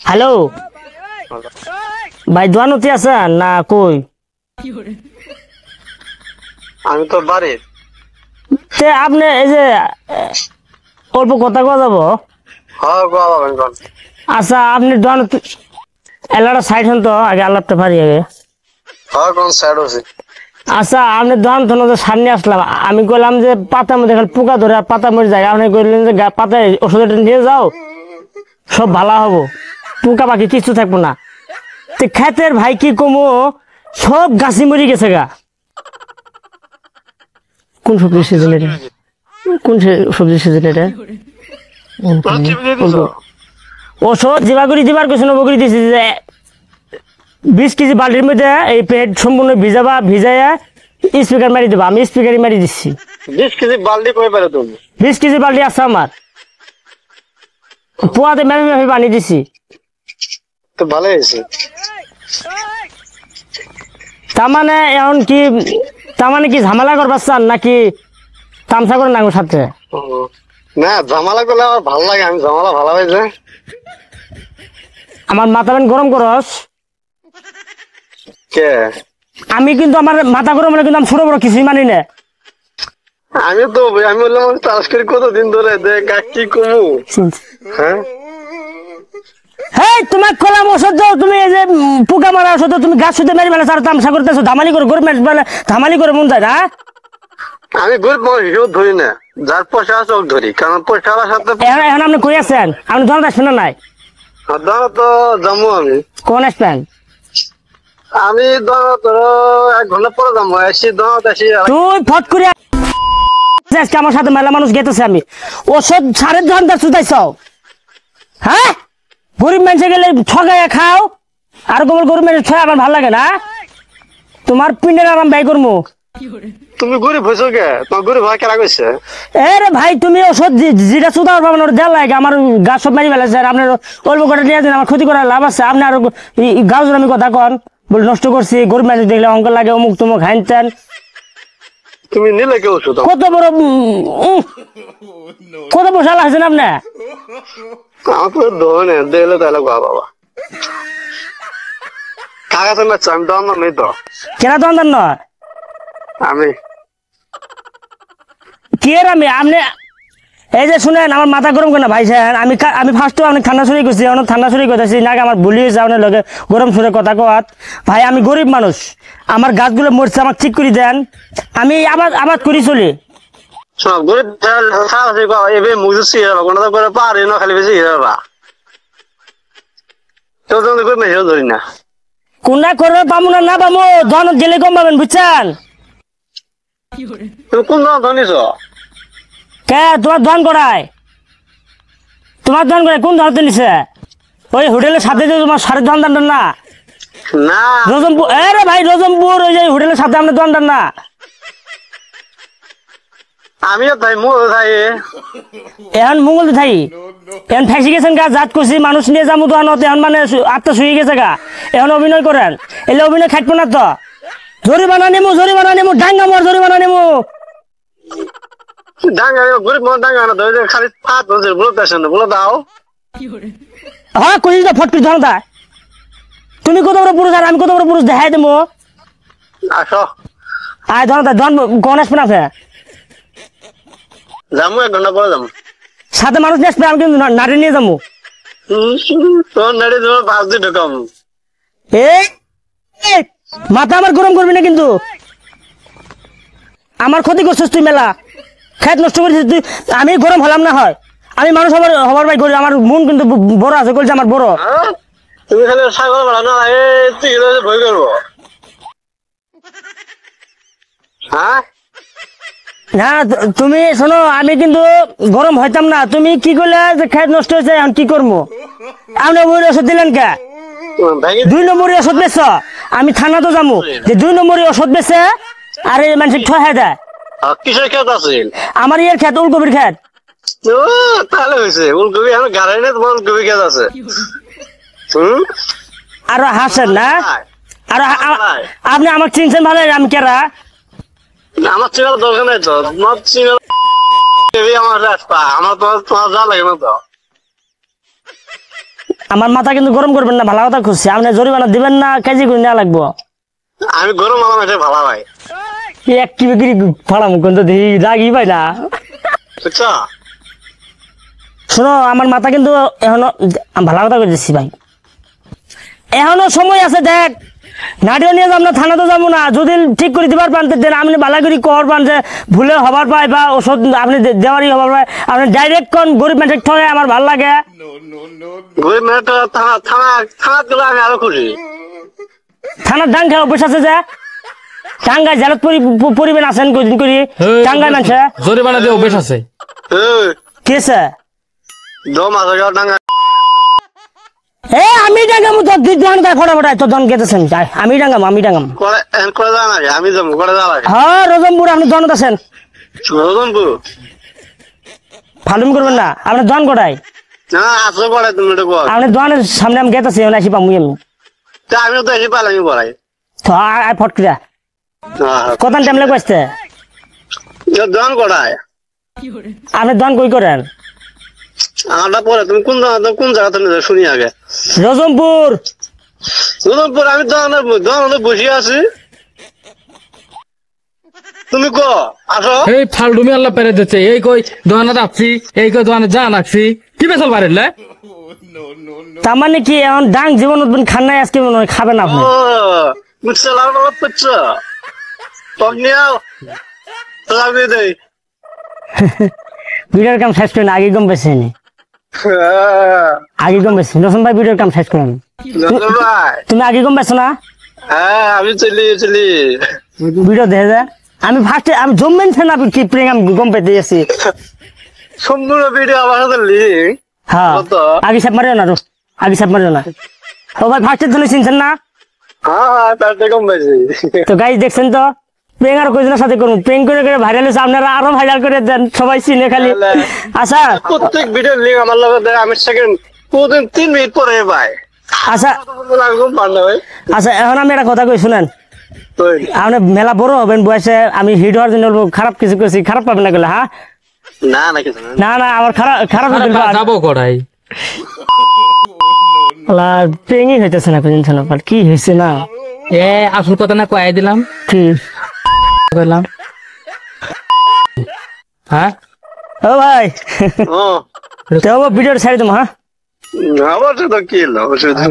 Hello ভাই, দোয়ানতি আছেন না কই? আমি তো বাড়ি। আপনি এই যে অল্প কথা কওয়া যাব? হ্যাঁ গো বাবা গো। আচ্ছা, আপনি দোয়ানতি এলাকাটা সাইড হন তো আগে, আল্লাহটা পারি আগে। হ্যাঁ কোন সাইড আছে? আচ্ছা, আপনি দোয়ান সামনে আসলাম, আমি কইলাম যে পাতার মধ্যে খালি পোকা ধরে আর পাতা মরে যায়, আপনি কইলেন যে পাতায় ওষুধটা নিয়ে যাও, সব ভালো হবো, পোকা পাখি কিছু থাকবো না। খেতের ভাই কি কমো, সব গাছি মরি গেছে গা। কোন সবজি সিজন এটা? কোন সবজি সিজন এটা? ওষুধ জিবাগুড়ি দিবার কিছু নবগুড়ি দিছি যে 20 কেজি বালতির মধ্যে এই পেট সম্পূর্ণ ভিজাবা, ভিজাইয়া স্পিকার মারি দেবা। আমি স্পিকারই মারি দিচ্ছি। 20 কেজি বালতি কই পারে তুমি? 20 কেজি বালতি আছে আমার, পোয়াতে মেপে মেপে বানিয়ে দিছি। তো ভালো হয়েছে। তার মানে এখন কি, তার মানে কি ঝামেলা করবার চান নাকি তামসা করে নাঙ্গো সাথে? না ঝামেলা করলে আমার ভালো লাগে, আমি ঝামেলা ভালো হয়েছে। আমার মাথা গরম করস কে? আমি কিন্তু আমার মাথা গরম হলে কিন্তু আমি ছোট বড় কিছুই মানি না। আমি তো আমি বললাম চাষ করি কতদিন ধরে, দেখ কি কমু। হ্যাঁ হেই, তোমার কলাম ওষুধ দাও, তুমি এই যে পোকা মারা ওষুধ তুমি গাছ শুতে মেরে বেলা আর তামসা করতেছো, ধামালি করে গরম বেলা ধামালি করে মন যায় না। আমি গরিব মানুষ হিসেবে ধরি না, যার পয়সা আছে ওকে ধরি, কারণ পয়সার সাথে। এখন আপনি কই আছেন? আপনি দোকান আসবেন না নাই? দাঁড়া তো যাবো আমি। কোন আসবেন? আমি ধরো 1 ঘন্টা পরে যাবো, এসি দাঁড়াতে আসি। তুই ফট করে আজকে আমার সাথে মেলা মানুষ গেতেছে, আমি ওষুধ 10.5 সুদাইছ। হ্যাঁ, গরিব মানুষে গেলে ঠগাইয়া খাও, আর গোবর গরিব মানুষ ছয় আমার ভালো লাগে না। তোমার পিন্ডের আরাম ব্যয় করবো। তুমি গরিব হয়েছো কে? তোমার গরিব হয় কেনা কইছে? এরে ভাই, তুমি ওষুধ যেটা সুদার পাবেন ওটা দেওয়া লাগে, আমার গাছ সব মারি ফেলেছে, আপনার অল্প করে নিয়ে যান, আমার ক্ষতি করার লাভ আছে? আপনি আরো গাছ আমি কথা কন বলে নষ্ট করছি, গরিব মানুষ দেখলে অঙ্ক লাগে, অমুক তমুক হাইনতেন। তুমি নিলে কে ওষুধ? কত বড় কত পয়সা লাগছেন আপনি? আমার তো ধরে দিলে তাহলে গো বাবা কাগজ না চান দাম না নেই তো। কেনা তো আন্দার নয় আমি কি এর আমি আপনি এই যে শুনেন, আমার মাথা গরম কেন ভাই স্যার? আমি ফার্স্ট অনেক ঠান্ডা সুরি করছি, অনেক ঠান্ডা সুরি করতেছি নাকি আমার ভুলি হয়েছে আপনার লগে গরম সুরে কথা কওয়াত। ভাই আমি গরিব মানুষ, আমার গাছগুলো মরছে, আমার ঠিক করে দেন, আমি আবাদ করি চলি। শোনো গরিব সারাসি বাবা এবে মুজু সিরা কোন তো করে পারে না, খালি বেশি হিরা বা তো তুমি গরিব মেয়ে ধরি না। কোনটা করবে পাবো না, না পাবো ধন গেলে কম পাবেন, বুঝছেন? তুমি কোন ধরনের ধনিছ? কে তোমার ধন করায়? তোমার ধন করে কোন ধরতে নিছে? ওই হোটেলের সাথে যে তোমার সাড়ে ধন দান না? না রজমপুর, আরে ভাই রজমপুর ওই যে হোটেলের সাথে আপনার ধন দান না? আমিও তাই মোর তাই এখন মঙ্গল থাই, এখন ফেসে গেছেন গা, জাত করছি মানুষ নিয়ে যাবো তো, এখন মানে আত্মা শুয়ে গেছে গা, এখন অভিনয় করেন, এলে অভিনয় খাটবো না তো। জরিমানা নেমু ডাঙ্গা মর জরিমানা নেমু। ডাঙ্গা গরিব মানুষ ডাঙ্গা না ধরে খালি পাঁচ বছর বলতে আসেন না, বলে দাও। হ্যাঁ কইস না ফটকি ধন দা, তুমি কত বড় পুরুষ আর আমি কত বড় পুরুষ দেখাই দেবো। আসো আয় ধন দা, ধন কোন আসবে না? যাবো 1 ঘন্টা পরে যাবো। সাথে মানুষ নিয়ে আসবে, আমি কিন্তু নারী নিয়ে যাবো। তোর নাড়ি তোমার 5 দিন ঢোকাম। এই মাথা আমার গরম করবি না কিন্তু, আমার ক্ষতি করছিস তুই মেলা, খেত নষ্ট করেছিস তুই। আমি গরম হলাম না হয়, আমি মানুষ হবার ভাই করি, আমার মন কিন্তু বড় আছে, বলছে আমার বড়। তুমি খালি ছাগল বাড়া না তুই ভয় করবো। হ্যাঁ না তুমি শোনো, আমি কিন্তু গরম হইতাম না, তুমি কি করলে যে খেত নষ্ট হয়েছে, এখন কি করবো? আপনি ওষুধ দিলেন কে? 2 নম্বরই ওষুধ বেছ, আমি থানা তো যাবো যে 2 নম্বরই ওষুধ বেছে আর এই মানুষ ঠহাই দেয়। কিসের খেত আছে? আমার ইয়ের খেত, উলকপির খেত। তাহলে হয়েছে উলকপি এখন গাড়াই না, তোমার উলকপি খেত আছে। আর হাসেন না, আর আপনি আমাকে চিনছেন ভালো, আমি কেরা? আমার চিনার দরকার নাই তো, তোমার চিনার আমার রাস্তা, আমার তোমার যা লাগে না তো। আমার মাথা কিন্তু গরম করবেন না, ভালো কথা খুঁজছি। আপনি জরিমানা দিবেন না, কেজি করে নেওয়া লাগবো। আমি গরম মালাম এটা ভালো ভাই, এক কি বিক্রি ফাড়াম কিন্তু দেখি রাগি ভাই না। বুঝছো? শোনো, আমার মাথা কিন্তু এখনো, ভালো কথা করতেছি ভাই, এখনো সময় আছে। দেখ, নাটিও নিয়ে যাবো না, থানা তো যাবো না। যদি ঠিক করে দিবার পান দেন, আপনি বালা করি কর পান যে ভুলে হবার পায় বা ওষুধ আপনি দেওয়ারই হবার পায়, আপনি ডাইরেক্ট কোন গরিব মানুষ ঠগে আমার ভাল লাগে। গরিব মেয়েটা থানা থানা থানা গেলে আমি আরো খুশি। থানার ডাং খেয়ে অভ্যাস আছে যে, টাঙ্গায় জেলত পরিবেন আছেন কদিন করি টাঙ্গায় মানুষে জরিমানা দিয়ে অভ্যেস আছে। কেছে দম আছে ডাঙ্গা। এ আমি ডাঙ্গামু তো দুই ধান গায়ে ফটাফটাই তো দন গেতেছেন যাই, আমি ডাঙ্গাম করে করে যাওয়া লাগে, আমি যাবো করে যাওয়া লাগে। হ্যাঁ রজমপুর আপনি দনত আছেন, রতনপুর ফালুম করবেন না। আপনি দন কোটাই, না আসো করে তুমি এটা কর। আপনি দনের সামনে আমি গেতেছি, আসি পামু আমি তা আমিও তো এসে পালামি পড়াই। তো আয় ফটকিরা কত টাইম লাগে আসতে। দন করায় আপনি দন কই করেন? আমারটা পরে তুমি কোন জায়গা তুমি শুনি আগে। রজমপুর। রতনপুর আমি দোকানে বসে আছি, তুমি ক আসো। এই ফালডুমি আল্লাহ পেরে দিচ্ছে, এই কই দোকানে যাচ্ছি, এই কই দোকানে যা নাকছি, কি বেসল পারেন? তার মানে কি এখন ডাং জীবন খান নাই আজকে মনে হয় খাবেন আপনি? ও বুঝছো লাল লাল করছো টক নিয়াও লাগিয়ে দেই। ভিডিওর কাম শেষ করেন, আগে গম পেয়েছেনি, আগে গম পেয়েছি। রসন ভাই ভিডিওর কাম শেষ করেন, ভাই তুমি আগে গম পেয়েছো না? হ্যাঁ আমি চলি ভিডিও দেখে যায় আমি ফার্স্টে আমি জমবেন না কি প্রেম আমি গম পেতে গেছি। সম্পূর্ণ ভিডিও আমার সাথে লিঙ্ক। হ্যাঁ কত? আগে সাপ মারিও না, আগে সাপ মারিও না। ও ভাই ফার্স্টের জন্য চিনছেন না? হ্যাঁ তার থেকে কম পাইছি। তো গাইজ দেখছেন তো, প্রেং আর কয়জনের সাথে করুন, প্রেং করে করে ভাইরাল হয়েছে, আপনারা আরো ভাইরাল করে দেন, সবাই চিনে খালি। আচ্ছা প্রত্যেক ভিডিও লিঙ্ক আমার লগে দেয়, আমি সেকেন্ড প্রতিদিন 3 মিনিট পরে ভাই। আচ্ছা আচ্ছা, এখন আমি একটা কথা কই শুনেন। আপনি মেলা বড় হবেন বয়সে, আমি হিট হওয়ার জন্য বলবো খারাপ কিছু করছি, খারাপ পাবেন না গেলে। হ্যাঁ না না কিছু না। না না, আমার খারাপ খারাপ যাবো কড়াই প্রেঙই হইতেছে না কোনদিন ছিল, কি হয়েছে না? এ আসল কথা না কয়ে দিলাম, কি কইলাম? হ্যাঁ ও ভাই ও তো ভিডিওটা ছাড়ি দেবো। হ্যাঁ আমার তো কি অসুবিধা